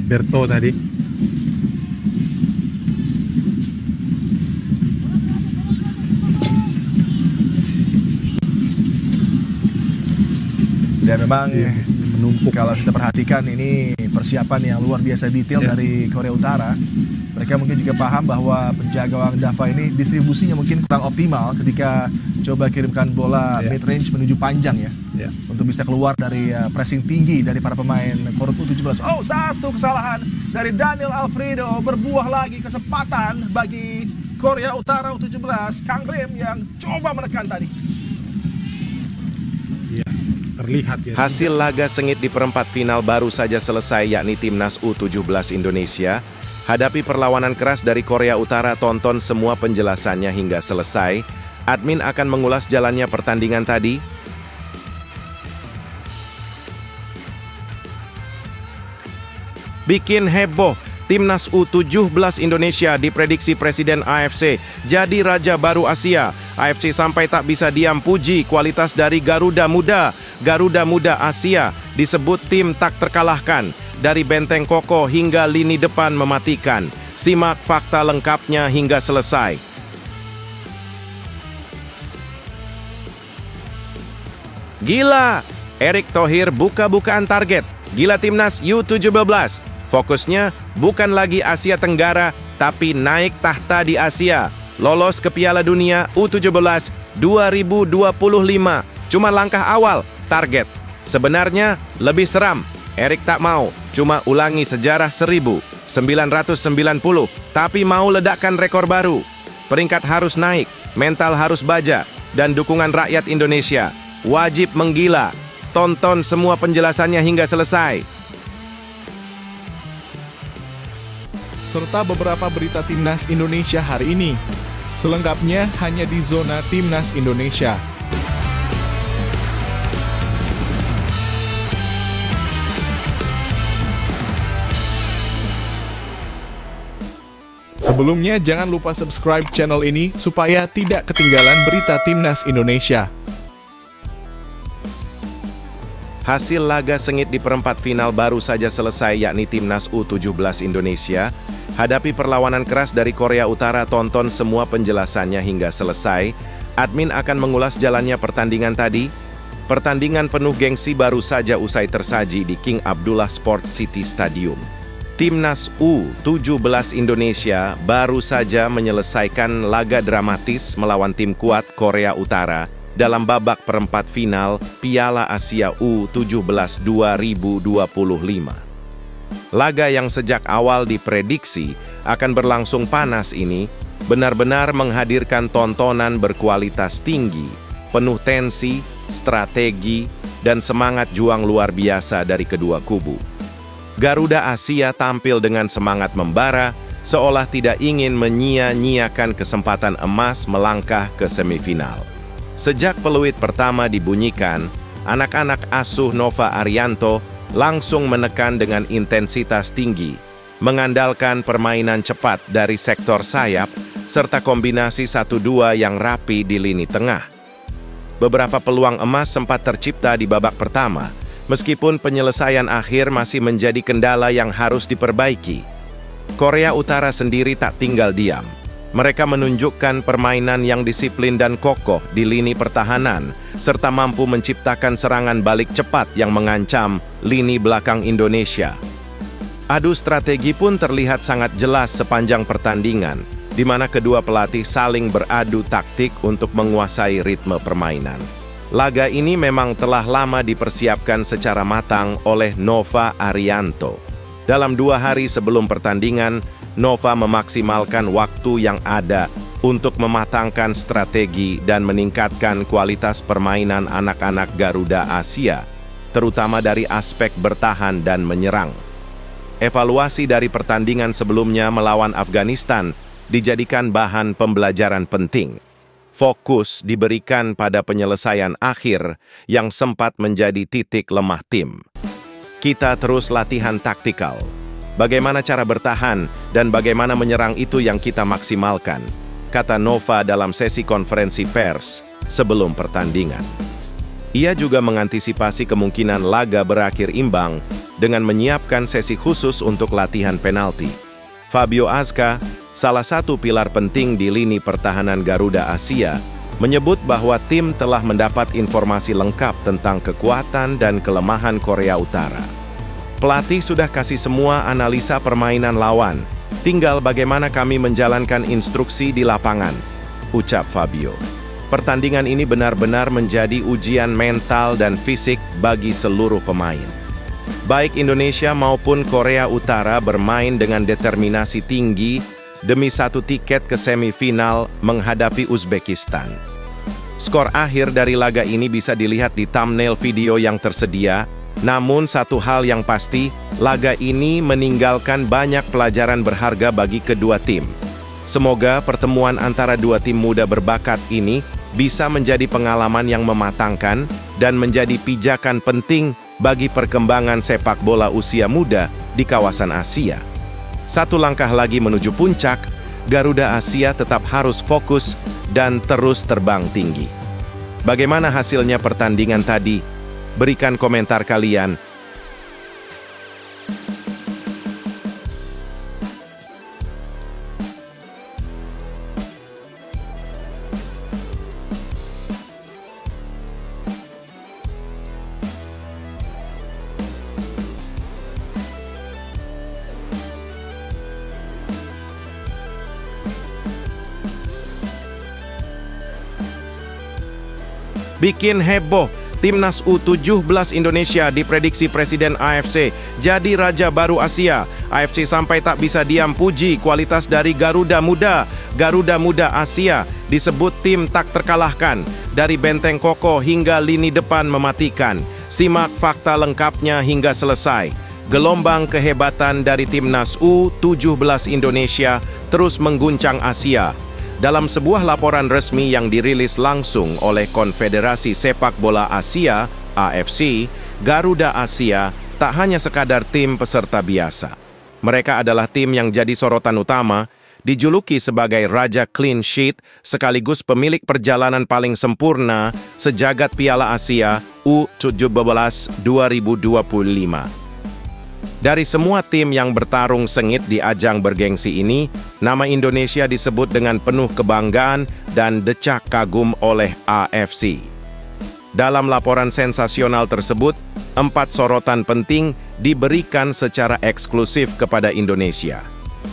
Alberto tadi. Dan memang menumpuk, kalau kita perhatikan ini persiapan yang luar biasa detail dari Korea Utara. Mereka mungkin juga paham bahwa penjaga gawang Dava ini distribusinya mungkin kurang optimal ketika coba kirimkan bola mid range menuju panjang ya. Untuk bisa keluar dari pressing tinggi dari para pemain Korea U17. Oh, satu kesalahan dari Daniel Alfredo, berbuah lagi kesempatan bagi Korea Utara U17. Kang Rim yang coba menekan tadi. Terlihat ya. Hasil laga sengit di perempat final baru saja selesai, yakni Timnas U17 Indonesia hadapi perlawanan keras dari Korea Utara. Tonton semua penjelasannya hingga selesai. Admin akan mengulas jalannya pertandingan tadi. Bikin heboh, Timnas U17 Indonesia diprediksi Presiden AFC jadi raja baru Asia. AFC sampai tak bisa diam puji kualitas dari Garuda Muda. Garuda Muda Asia disebut tim tak terkalahkan. Dari benteng kokoh hingga lini depan mematikan. Simak fakta lengkapnya hingga selesai. Gila, Erick Thohir buka-bukaan target. Gila Timnas U17. Fokusnya bukan lagi Asia Tenggara, tapi naik tahta di Asia. Lolos ke Piala Dunia U17 2025. Cuma langkah awal, target. Sebenarnya lebih seram. Erick tak mau, cuma ulangi sejarah 1990, tapi mau ledakkan rekor baru. Peringkat harus naik, mental harus baja, dan dukungan rakyat Indonesia wajib menggila. Tonton semua penjelasannya hingga selesai. Serta beberapa berita Timnas Indonesia hari ini. Selengkapnya hanya di Zona Timnas Indonesia. Sebelumnya jangan lupa subscribe channel ini supaya tidak ketinggalan berita Timnas Indonesia. Hasil laga sengit di perempat final baru saja selesai, yakni Timnas U17 Indonesia hadapi perlawanan keras dari Korea Utara. Tonton semua penjelasannya hingga selesai. Admin akan mengulas jalannya pertandingan tadi. Pertandingan penuh gengsi baru saja usai tersaji di King Abdullah Sports City Stadium. Timnas U17 Indonesia baru saja menyelesaikan laga dramatis melawan tim kuat Korea Utara dalam babak perempat final Piala Asia U17 2025. Laga yang sejak awal diprediksi akan berlangsung panas ini benar-benar menghadirkan tontonan berkualitas tinggi, penuh tensi, strategi, dan semangat juang luar biasa dari kedua kubu. Garuda Asia tampil dengan semangat membara, seolah tidak ingin menyia-nyiakan kesempatan emas melangkah ke semifinal. Sejak peluit pertama dibunyikan, anak-anak asuh Nova Arianto langsung menekan dengan intensitas tinggi, mengandalkan permainan cepat dari sektor sayap, serta kombinasi 1-2 yang rapi di lini tengah. Beberapa peluang emas sempat tercipta di babak pertama, meskipun penyelesaian akhir masih menjadi kendala yang harus diperbaiki. Korea Utara sendiri tak tinggal diam. Mereka menunjukkan permainan yang disiplin dan kokoh di lini pertahanan, serta mampu menciptakan serangan balik cepat yang mengancam lini belakang Indonesia. Adu strategi pun terlihat sangat jelas sepanjang pertandingan, di mana kedua pelatih saling beradu taktik untuk menguasai ritme permainan. Laga ini memang telah lama dipersiapkan secara matang oleh Nova Arianto. Dalam 2 hari sebelum pertandingan, Nova memaksimalkan waktu yang ada untuk mematangkan strategi dan meningkatkan kualitas permainan anak-anak Garuda Asia, terutama dari aspek bertahan dan menyerang. Evaluasi dari pertandingan sebelumnya melawan Afghanistan dijadikan bahan pembelajaran penting. Fokus diberikan pada penyelesaian akhir yang sempat menjadi titik lemah tim. Kita terus latihan taktikal. Bagaimana cara bertahan dan bagaimana menyerang itu yang kita maksimalkan, kata Nova dalam sesi konferensi pers sebelum pertandingan. Ia juga mengantisipasi kemungkinan laga berakhir imbang dengan menyiapkan sesi khusus untuk latihan penalti. Fabio Azca, salah satu pilar penting di lini pertahanan Garuda Asia, menyebut bahwa tim telah mendapat informasi lengkap tentang kekuatan dan kelemahan Korea Utara. Pelatih sudah kasih semua analisa permainan lawan, tinggal bagaimana kami menjalankan instruksi di lapangan, ucap Fabio. Pertandingan ini benar-benar menjadi ujian mental dan fisik bagi seluruh pemain. Baik Indonesia maupun Korea Utara bermain dengan determinasi tinggi demi satu tiket ke semifinal menghadapi Uzbekistan. Skor akhir dari laga ini bisa dilihat di thumbnail video yang tersedia, namun satu hal yang pasti, laga ini meninggalkan banyak pelajaran berharga bagi kedua tim. Semoga pertemuan antara dua tim muda berbakat ini bisa menjadi pengalaman yang mematangkan dan menjadi pijakan penting bagi perkembangan sepak bola usia muda di kawasan Asia. Satu langkah lagi menuju puncak, Garuda Asia tetap harus fokus dan terus terbang tinggi. Bagaimana hasilnya pertandingan tadi? Berikan komentar kalian. Bikin heboh, Timnas U17 Indonesia diprediksi Presiden AFC jadi raja baru Asia. AFC sampai tak bisa diam puji kualitas dari Garuda Muda. Garuda Muda Asia disebut tim tak terkalahkan, dari benteng kokoh hingga lini depan mematikan. Simak fakta lengkapnya hingga selesai. Gelombang kehebatan dari Timnas U17 Indonesia terus mengguncang Asia. Dalam sebuah laporan resmi yang dirilis langsung oleh Konfederasi Sepak Bola Asia, AFC, Garuda Asia tak hanya sekadar tim peserta biasa. Mereka adalah tim yang jadi sorotan utama, dijuluki sebagai Raja Clean Sheet, sekaligus pemilik perjalanan paling sempurna sejagat Piala Asia U17 2025. Dari semua tim yang bertarung sengit di ajang bergengsi ini, nama Indonesia disebut dengan penuh kebanggaan dan decak kagum oleh AFC. Dalam laporan sensasional tersebut, 4 sorotan penting diberikan secara eksklusif kepada Indonesia,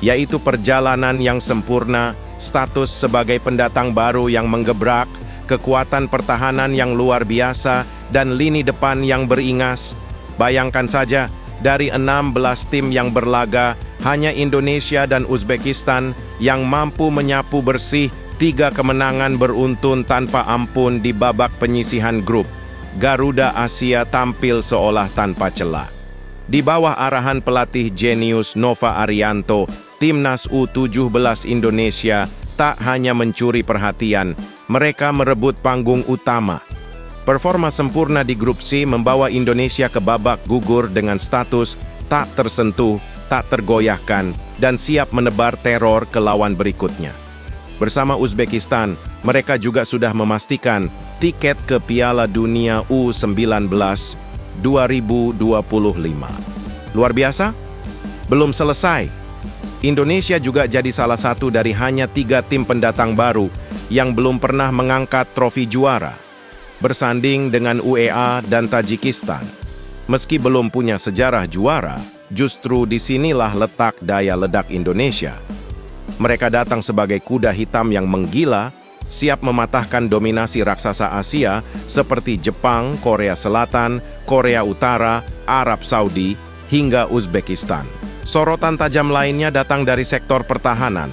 yaitu perjalanan yang sempurna, status sebagai pendatang baru yang menggebrak, kekuatan pertahanan yang luar biasa, dan lini depan yang beringas. Bayangkan saja, dari 16 tim yang berlaga, hanya Indonesia dan Uzbekistan yang mampu menyapu bersih 3 kemenangan beruntun tanpa ampun di babak penyisihan grup. Garuda Asia tampil seolah tanpa celah. Di bawah arahan pelatih jenius Nova Arianto, Timnas U17 Indonesia tak hanya mencuri perhatian, mereka merebut panggung utama. Performa sempurna di grup C membawa Indonesia ke babak gugur dengan status tak tersentuh, tak tergoyahkan, dan siap menebar teror ke lawan berikutnya. Bersama Uzbekistan, mereka juga sudah memastikan tiket ke Piala Dunia U19 2025. Luar biasa? Belum selesai. Indonesia juga jadi salah satu dari hanya 3 tim pendatang baru yang belum pernah mengangkat trofi juara, bersanding dengan UEA dan Tajikistan. Meski belum punya sejarah juara, justru disinilah letak daya ledak Indonesia. Mereka datang sebagai kuda hitam yang menggila, siap mematahkan dominasi raksasa Asia seperti Jepang, Korea Selatan, Korea Utara, Arab Saudi, hingga Uzbekistan. Sorotan tajam lainnya datang dari sektor pertahanan.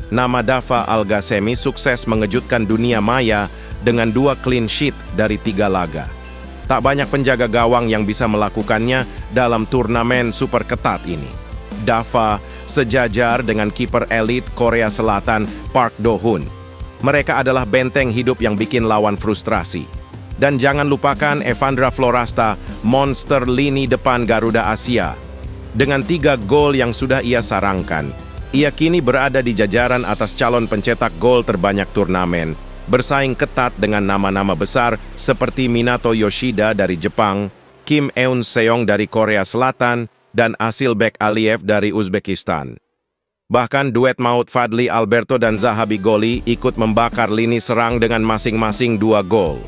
Nama Dava Al-Ghasemi sukses mengejutkan dunia maya dengan 2 clean sheet dari 3 laga. Tak banyak penjaga gawang yang bisa melakukannya dalam turnamen super ketat ini. Dava sejajar dengan kiper elit Korea Selatan Park Do-hoon. Mereka adalah benteng hidup yang bikin lawan frustrasi. Dan jangan lupakan Evandra Florasta, monster lini depan Garuda Asia. Dengan 3 gol yang sudah ia sarangkan, ia kini berada di jajaran atas calon pencetak gol terbanyak turnamen, bersaing ketat dengan nama-nama besar seperti Minato Yoshida dari Jepang, Kim Eun-seong dari Korea Selatan, dan Asilbek Aliyev dari Uzbekistan. Bahkan duet maut Fadli Alberto dan Zahabi Goli ikut membakar lini serang dengan masing-masing 2 gol.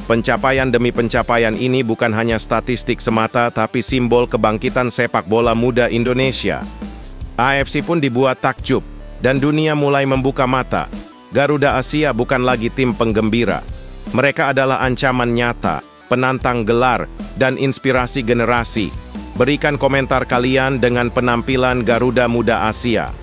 Pencapaian demi pencapaian ini bukan hanya statistik semata, tapi simbol kebangkitan sepak bola muda Indonesia. AFC pun dibuat takjub, dan dunia mulai membuka mata. Garuda Asia bukan lagi tim penggembira. Mereka adalah ancaman nyata, penantang gelar, dan inspirasi generasi. Berikan komentar kalian dengan penampilan Garuda Muda Asia.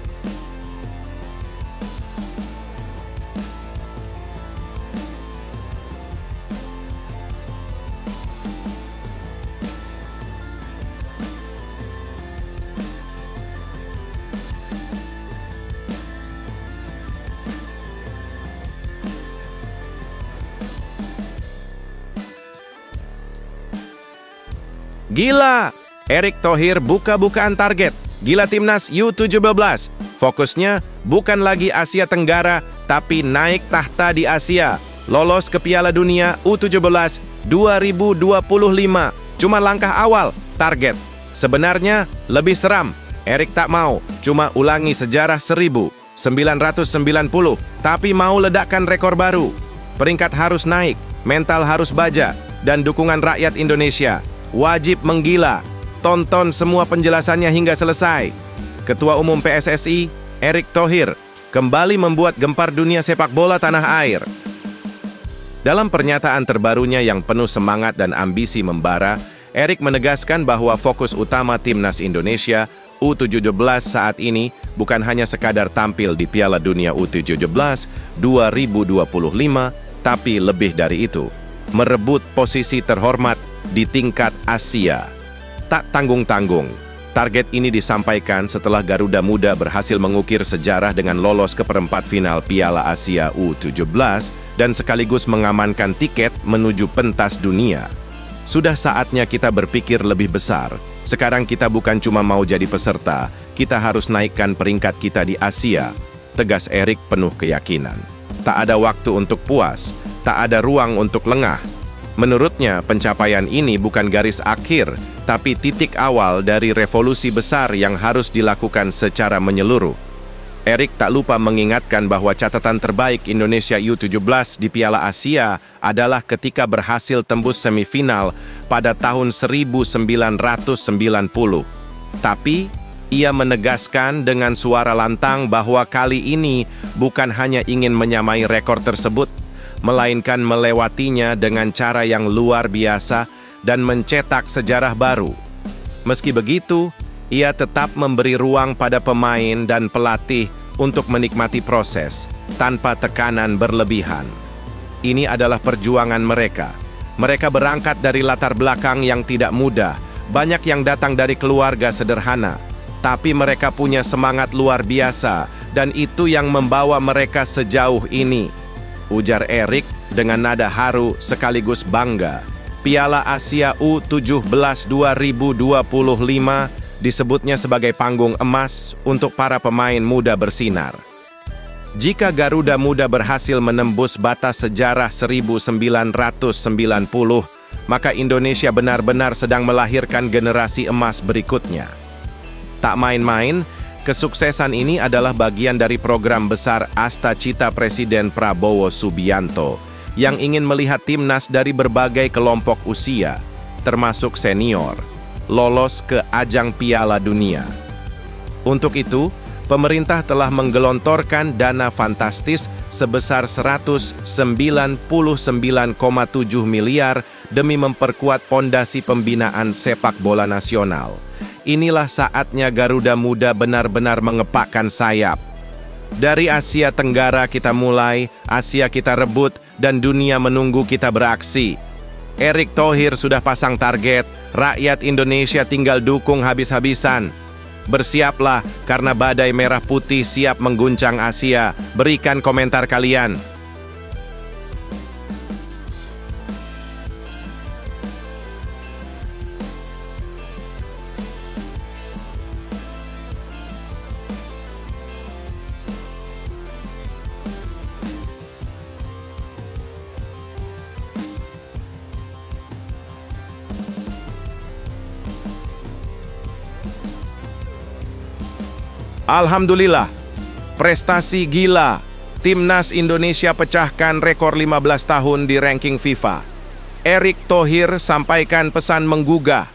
Gila! Erick Thohir buka-bukaan target. Gila Timnas U17. Fokusnya bukan lagi Asia Tenggara, tapi naik tahta di Asia. Lolos ke Piala Dunia U17 2025. Cuma langkah awal, target. Sebenarnya lebih seram. Erick tak mau, cuma ulangi sejarah 1990, tapi mau ledakkan rekor baru. Peringkat harus naik, mental harus baja, dan dukungan rakyat Indonesia wajib menggila. Tonton semua penjelasannya hingga selesai. Ketua Umum PSSI, Erick Thohir, kembali membuat gempar dunia sepak bola tanah air. Dalam pernyataan terbarunya yang penuh semangat dan ambisi membara, Erick menegaskan bahwa fokus utama Timnas Indonesia U17 saat ini bukan hanya sekadar tampil di Piala Dunia U17 2025, tapi lebih dari itu, merebut posisi terhormat di tingkat Asia. Tak tanggung-tanggung, target ini disampaikan setelah Garuda Muda berhasil mengukir sejarah dengan lolos ke perempat final Piala Asia U17 dan sekaligus mengamankan tiket menuju pentas dunia. Sudah saatnya kita berpikir lebih besar. Sekarang kita bukan cuma mau jadi peserta, kita harus naikkan peringkat kita di Asia, tegas Erick penuh keyakinan. Tak ada waktu untuk puas, tak ada ruang untuk lengah. Menurutnya, pencapaian ini bukan garis akhir, tapi titik awal dari revolusi besar yang harus dilakukan secara menyeluruh. Erick tak lupa mengingatkan bahwa catatan terbaik Indonesia U17 di Piala Asia adalah ketika berhasil tembus semifinal pada tahun 1990. Tapi, ia menegaskan dengan suara lantang bahwa kali ini bukan hanya ingin menyamai rekor tersebut, melainkan melewatinya dengan cara yang luar biasa dan mencetak sejarah baru. Meski begitu, ia tetap memberi ruang pada pemain dan pelatih untuk menikmati proses tanpa tekanan berlebihan. Ini adalah perjuangan mereka. Mereka berangkat dari latar belakang yang tidak mudah, banyak yang datang dari keluarga sederhana, tapi mereka punya semangat luar biasa dan itu yang membawa mereka sejauh ini, ujar Erick dengan nada haru sekaligus bangga. Piala Asia U17 2025 disebutnya sebagai panggung emas untuk para pemain muda bersinar. Jika Garuda Muda berhasil menembus batas sejarah 1990, maka Indonesia benar-benar sedang melahirkan generasi emas berikutnya. Tak main-main, kesuksesan ini adalah bagian dari program besar Asta Cita Presiden Prabowo Subianto yang ingin melihat timnas dari berbagai kelompok usia, termasuk senior, lolos ke ajang Piala Dunia. Untuk itu, pemerintah telah menggelontorkan dana fantastis sebesar 199,7 miliar demi memperkuat pondasi pembinaan sepak bola nasional. Inilah saatnya Garuda Muda benar-benar mengepakkan sayap. Dari Asia Tenggara kita mulai, Asia kita rebut, dan dunia menunggu kita beraksi. Erick Thohir sudah pasang target, rakyat Indonesia tinggal dukung habis-habisan. Bersiaplah, karena badai merah putih siap mengguncang Asia. Berikan komentar kalian. Alhamdulillah, prestasi gila. Timnas Indonesia pecahkan rekor 15 tahun di ranking FIFA. Erick Thohir sampaikan pesan menggugah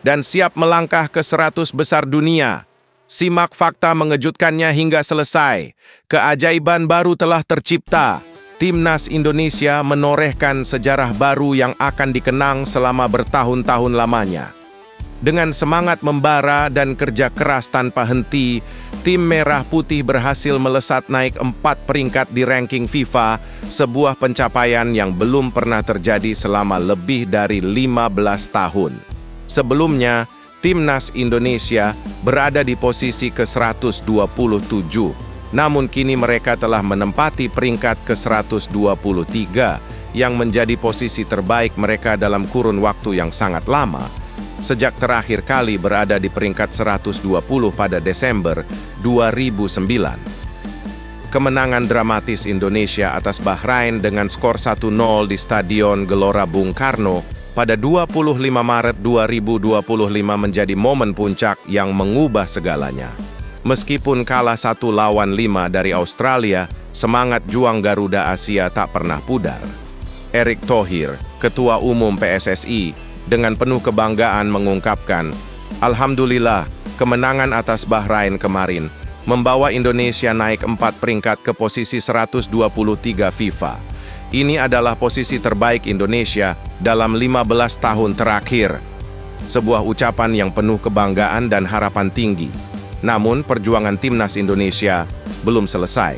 dan siap melangkah ke 100 besar dunia. Simak fakta mengejutkannya hingga selesai. Keajaiban baru telah tercipta. Timnas Indonesia menorehkan sejarah baru yang akan dikenang selama bertahun-tahun lamanya. Dengan semangat membara dan kerja keras tanpa henti, tim Merah Putih berhasil melesat naik 4 peringkat di ranking FIFA, sebuah pencapaian yang belum pernah terjadi selama lebih dari 15 tahun. Sebelumnya, Timnas Indonesia berada di posisi ke-127, namun kini mereka telah menempati peringkat ke-123, yang menjadi posisi terbaik mereka dalam kurun waktu yang sangat lama, sejak terakhir kali berada di peringkat 120 pada Desember 2009. Kemenangan dramatis Indonesia atas Bahrain dengan skor 1-0 di Stadion Gelora Bung Karno pada 25 Maret 2025 menjadi momen puncak yang mengubah segalanya. Meskipun kalah 1-5 dari Australia, semangat juang Garuda Asia tak pernah pudar. Erick Thohir, Ketua Umum PSSI, dengan penuh kebanggaan mengungkapkan, "Alhamdulillah, kemenangan atas Bahrain kemarin membawa Indonesia naik 4 peringkat ke posisi 123 FIFA. Ini adalah posisi terbaik Indonesia dalam 15 tahun terakhir." Sebuah ucapan yang penuh kebanggaan dan harapan tinggi. Namun, perjuangan Timnas Indonesia belum selesai.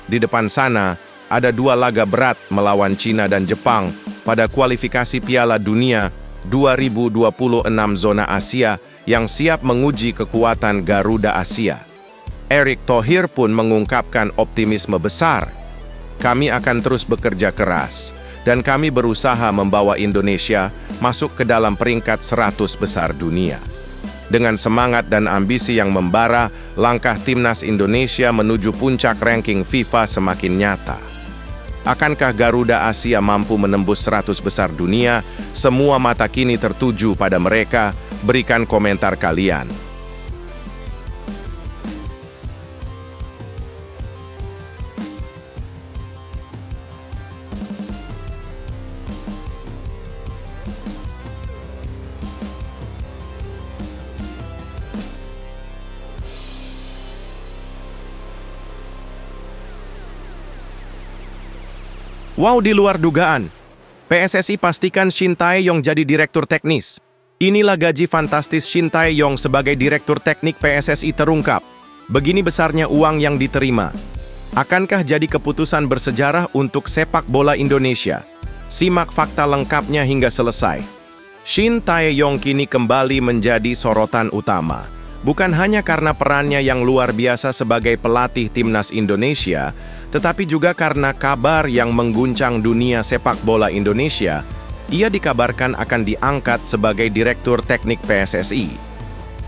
Di depan sana, ada 2 laga berat melawan Cina dan Jepang pada kualifikasi Piala Dunia 2026 zona Asia yang siap menguji kekuatan Garuda Asia. Erick Thohir pun mengungkapkan optimisme besar. "Kami akan terus bekerja keras, dan kami berusaha membawa Indonesia masuk ke dalam peringkat 100 besar dunia." Dengan semangat dan ambisi yang membara, langkah Timnas Indonesia menuju puncak ranking FIFA semakin nyata. Akankah Garuda Asia mampu menembus 100 besar dunia? Semua mata kini tertuju pada mereka. Berikan komentar kalian. Wow, di luar dugaan. PSSI pastikan Shin Tae-yong jadi direktur teknis. Inilah gaji fantastis Shin Tae-yong sebagai direktur teknik PSSI terungkap. Begini besarnya uang yang diterima. Akankah jadi keputusan bersejarah untuk sepak bola Indonesia? Simak fakta lengkapnya hingga selesai. Shin Tae-yong kini kembali menjadi sorotan utama. Bukan hanya karena perannya yang luar biasa sebagai pelatih Timnas Indonesia, tetapi juga karena kabar yang mengguncang dunia sepak bola Indonesia. Ia dikabarkan akan diangkat sebagai direktur teknik PSSI.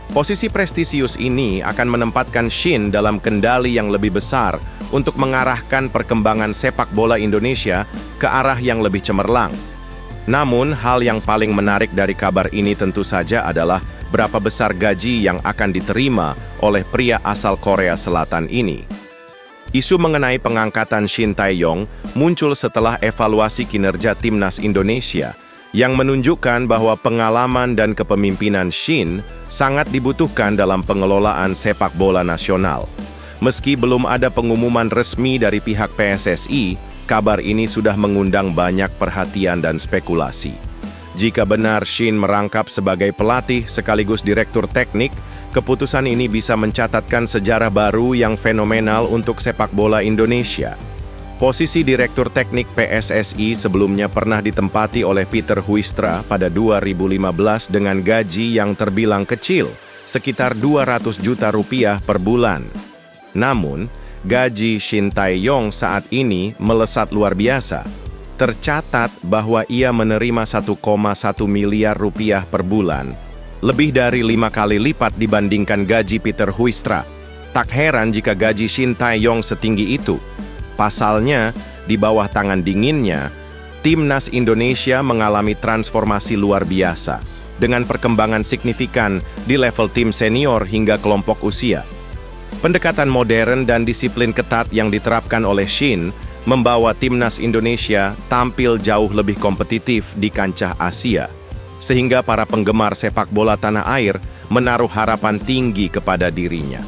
Posisi prestisius ini akan menempatkan Shin dalam kendali yang lebih besar untuk mengarahkan perkembangan sepak bola Indonesia ke arah yang lebih cemerlang. Namun, hal yang paling menarik dari kabar ini tentu saja adalah berapa besar gaji yang akan diterima oleh pria asal Korea Selatan ini. Isu mengenai pengangkatan Shin Tae-yong muncul setelah evaluasi kinerja Timnas Indonesia yang menunjukkan bahwa pengalaman dan kepemimpinan Shin sangat dibutuhkan dalam pengelolaan sepak bola nasional. Meski belum ada pengumuman resmi dari pihak PSSI, kabar ini sudah mengundang banyak perhatian dan spekulasi. Jika benar Shin merangkap sebagai pelatih sekaligus direktur teknik, keputusan ini bisa mencatatkan sejarah baru yang fenomenal untuk sepak bola Indonesia. Posisi direktur teknik PSSI sebelumnya pernah ditempati oleh Peter Huistra pada 2015 dengan gaji yang terbilang kecil, sekitar 200 juta rupiah per bulan. Namun, gaji Shin Tae-yong saat ini melesat luar biasa. Tercatat bahwa ia menerima 1,1 miliar rupiah per bulan, lebih dari 5 kali lipat dibandingkan gaji Peter Huistra. Tak heran jika gaji Shin Tae-yong setinggi itu. Pasalnya, di bawah tangan dinginnya, Timnas Indonesia mengalami transformasi luar biasa, dengan perkembangan signifikan di level tim senior hingga kelompok usia. Pendekatan modern dan disiplin ketat yang diterapkan oleh Shin membawa timnas Indonesia tampil jauh lebih kompetitif di kancah Asia, sehingga para penggemar sepak bola tanah air menaruh harapan tinggi kepada dirinya.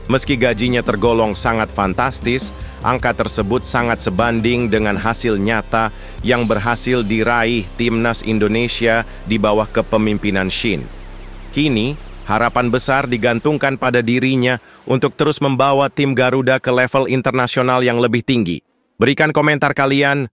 Meski gajinya tergolong sangat fantastis, angka tersebut sangat sebanding dengan hasil nyata yang berhasil diraih timnas Indonesia di bawah kepemimpinan Shin. Kini, harapan besar digantungkan pada dirinya untuk terus membawa tim Garuda ke level internasional yang lebih tinggi. Berikan komentar kalian.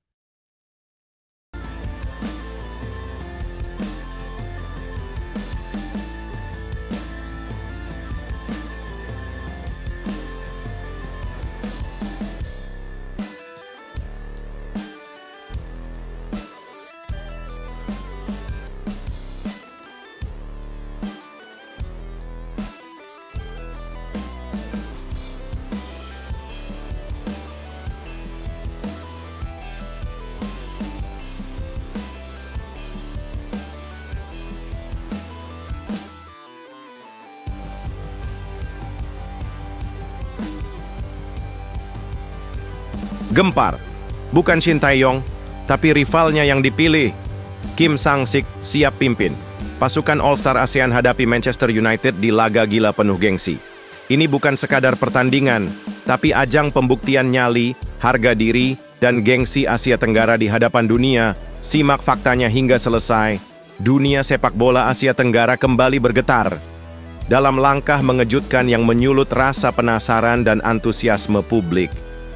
Gempar, bukan Shin Tae-yong, tapi rivalnya yang dipilih. Kim Sang-sik siap pimpin. Pasukan All-Star ASEAN hadapi Manchester United di laga gila penuh gengsi. Ini bukan sekadar pertandingan, tapi ajang pembuktian nyali, harga diri, dan gengsi Asia Tenggara di hadapan dunia. Simak faktanya hingga selesai. Dunia sepak bola Asia Tenggara kembali bergetar. Dalam langkah mengejutkan yang menyulut rasa penasaran dan antusiasme publik,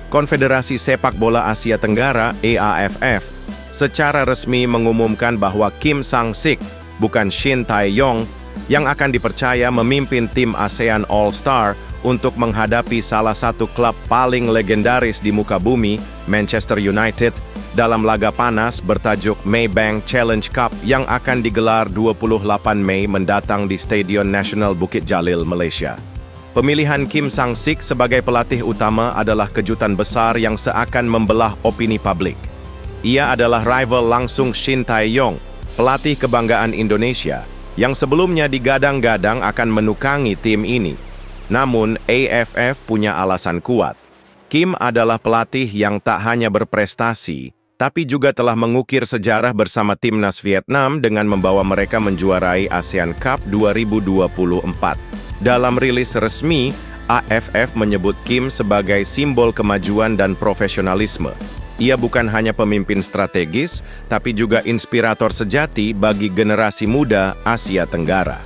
Konfederasi Sepak Bola Asia Tenggara (AAFF) secara resmi mengumumkan bahwa Kim Sang-sik, bukan Shin Tae-yong, yang akan dipercaya memimpin tim ASEAN All-Star untuk menghadapi salah satu klub paling legendaris di muka bumi, Manchester United, dalam laga panas bertajuk Maybank Challenge Cup yang akan digelar 28 Mei mendatang di Stadion Nasional Bukit Jalil, Malaysia. Pemilihan Kim Sang-sik sebagai pelatih utama adalah kejutan besar yang seakan membelah opini publik. Ia adalah rival langsung Shin Tae-yong, pelatih kebanggaan Indonesia, yang sebelumnya digadang-gadang akan menukangi tim ini. Namun, AFF punya alasan kuat. Kim adalah pelatih yang tak hanya berprestasi, tapi juga telah mengukir sejarah bersama timnas Vietnam dengan membawa mereka menjuarai ASEAN Cup 2024. Dalam rilis resmi, AFF menyebut Kim sebagai simbol kemajuan dan profesionalisme. Ia bukan hanya pemimpin strategis, tapi juga inspirator sejati bagi generasi muda Asia Tenggara.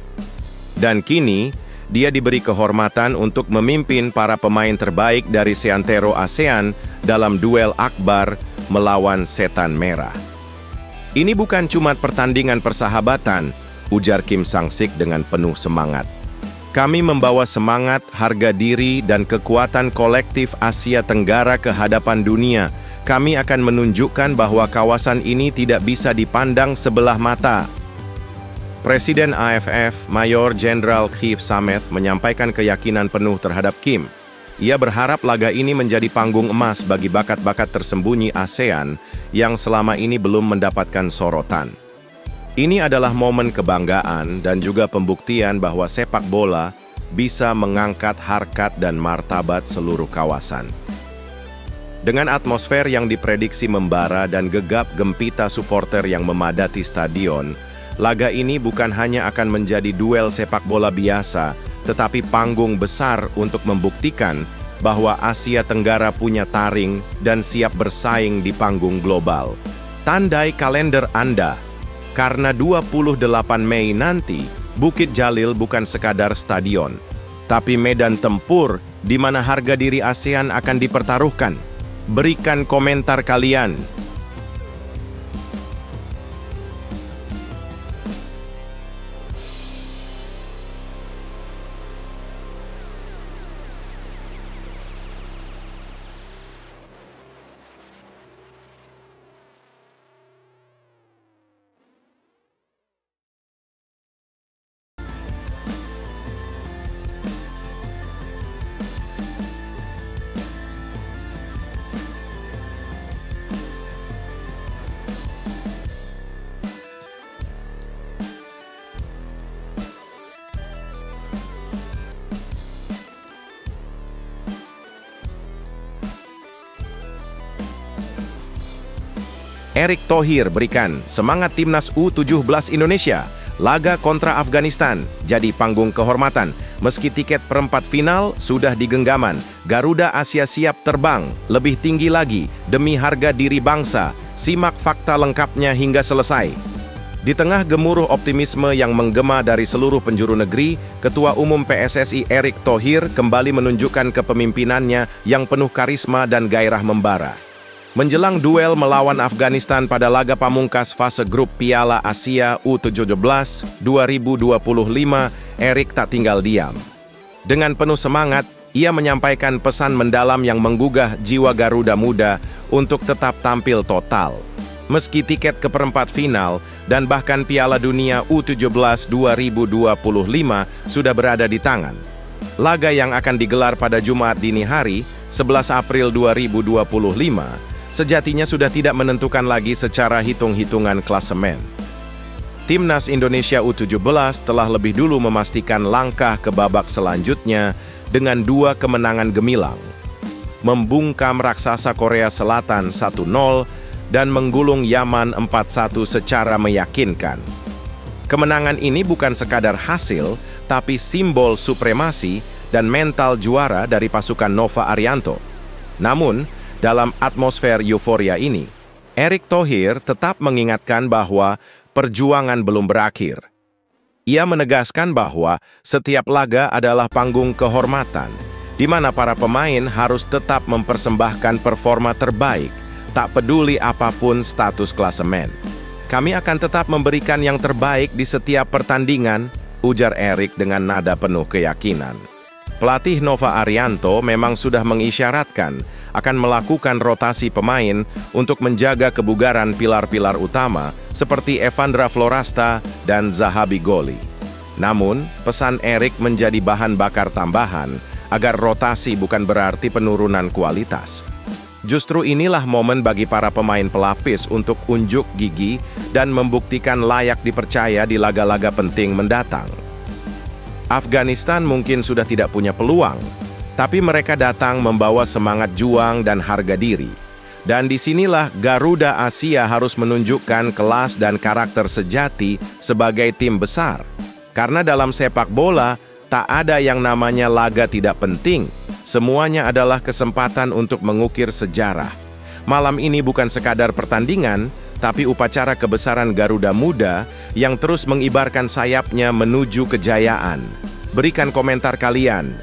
Dan kini, dia diberi kehormatan untuk memimpin para pemain terbaik dari seantero ASEAN dalam duel akbar melawan Setan Merah. Ini bukan cuma pertandingan persahabatan, ujar Kim Sang-sik dengan penuh semangat. Kami membawa semangat, harga diri, dan kekuatan kolektif Asia Tenggara ke hadapan dunia. Kami akan menunjukkan bahwa kawasan ini tidak bisa dipandang sebelah mata. Presiden AFF, Mayor Jenderal Khieu Samet, menyampaikan keyakinan penuh terhadap Kim. Ia berharap laga ini menjadi panggung emas bagi bakat-bakat tersembunyi ASEAN yang selama ini belum mendapatkan sorotan. Ini adalah momen kebanggaan dan juga pembuktian bahwa sepak bola bisa mengangkat harkat dan martabat seluruh kawasan. Dengan atmosfer yang diprediksi membara dan gegap gempita supporter yang memadati stadion, laga ini bukan hanya akan menjadi duel sepak bola biasa, tetapi panggung besar untuk membuktikan bahwa Asia Tenggara punya taring dan siap bersaing di panggung global. Tandai kalender Anda, karena 28 Mei nanti, Bukit Jalil bukan sekadar stadion, tapi medan tempur di mana harga diri ASEAN akan dipertaruhkan. Berikan komentar kalian. Erick Thohir berikan semangat Timnas U17 Indonesia. Laga kontra Afghanistan jadi panggung kehormatan. Meski tiket perempat final sudah di genggaman, Garuda Asia siap terbang lebih tinggi lagi demi harga diri bangsa. Simak fakta lengkapnya hingga selesai. Di tengah gemuruh optimisme yang menggema dari seluruh penjuru negeri, Ketua Umum PSSI Erick Thohir kembali menunjukkan kepemimpinannya yang penuh karisma dan gairah membara. Menjelang duel melawan Afghanistan pada laga pamungkas fase grup Piala Asia U17 2025, Erick tak tinggal diam. Dengan penuh semangat, ia menyampaikan pesan mendalam yang menggugah jiwa Garuda Muda untuk tetap tampil total. Meski tiket ke perempat final dan bahkan Piala Dunia U17 2025 sudah berada di tangan. Laga yang akan digelar pada Jumat dini hari, 11 April 2025, sejatinya sudah tidak menentukan lagi secara hitung-hitungan klasemen. Timnas Indonesia U17 telah lebih dulu memastikan langkah ke babak selanjutnya dengan 2 kemenangan gemilang. Membungkam raksasa Korea Selatan 1-0 dan menggulung Yaman 4-1 secara meyakinkan. Kemenangan ini bukan sekadar hasil, tapi simbol supremasi dan mental juara dari pasukan Nova Arianto. Namun, dalam atmosfer euforia ini, Erick Thohir tetap mengingatkan bahwa perjuangan belum berakhir. Ia menegaskan bahwa setiap laga adalah panggung kehormatan, di mana para pemain harus tetap mempersembahkan performa terbaik, tak peduli apapun status klasemen. Kami akan tetap memberikan yang terbaik di setiap pertandingan, ujar Erick dengan nada penuh keyakinan. Pelatih Nova Arianto memang sudah mengisyaratkan akan melakukan rotasi pemain untuk menjaga kebugaran pilar-pilar utama seperti Evandra Florasta dan Zahabi Goli. Namun, pesan Erick menjadi bahan bakar tambahan agar rotasi bukan berarti penurunan kualitas. Justru inilah momen bagi para pemain pelapis untuk unjuk gigi dan membuktikan layak dipercaya di laga-laga penting mendatang. Afghanistan mungkin sudah tidak punya peluang, tapi mereka datang membawa semangat juang dan harga diri. Dan disinilah Garuda Asia harus menunjukkan kelas dan karakter sejati sebagai tim besar. Karena dalam sepak bola, tak ada yang namanya laga tidak penting. Semuanya adalah kesempatan untuk mengukir sejarah. Malam ini bukan sekadar pertandingan, tapi upacara kebesaran Garuda Muda yang terus mengibarkan sayapnya menuju kejayaan. Berikan komentar kalian.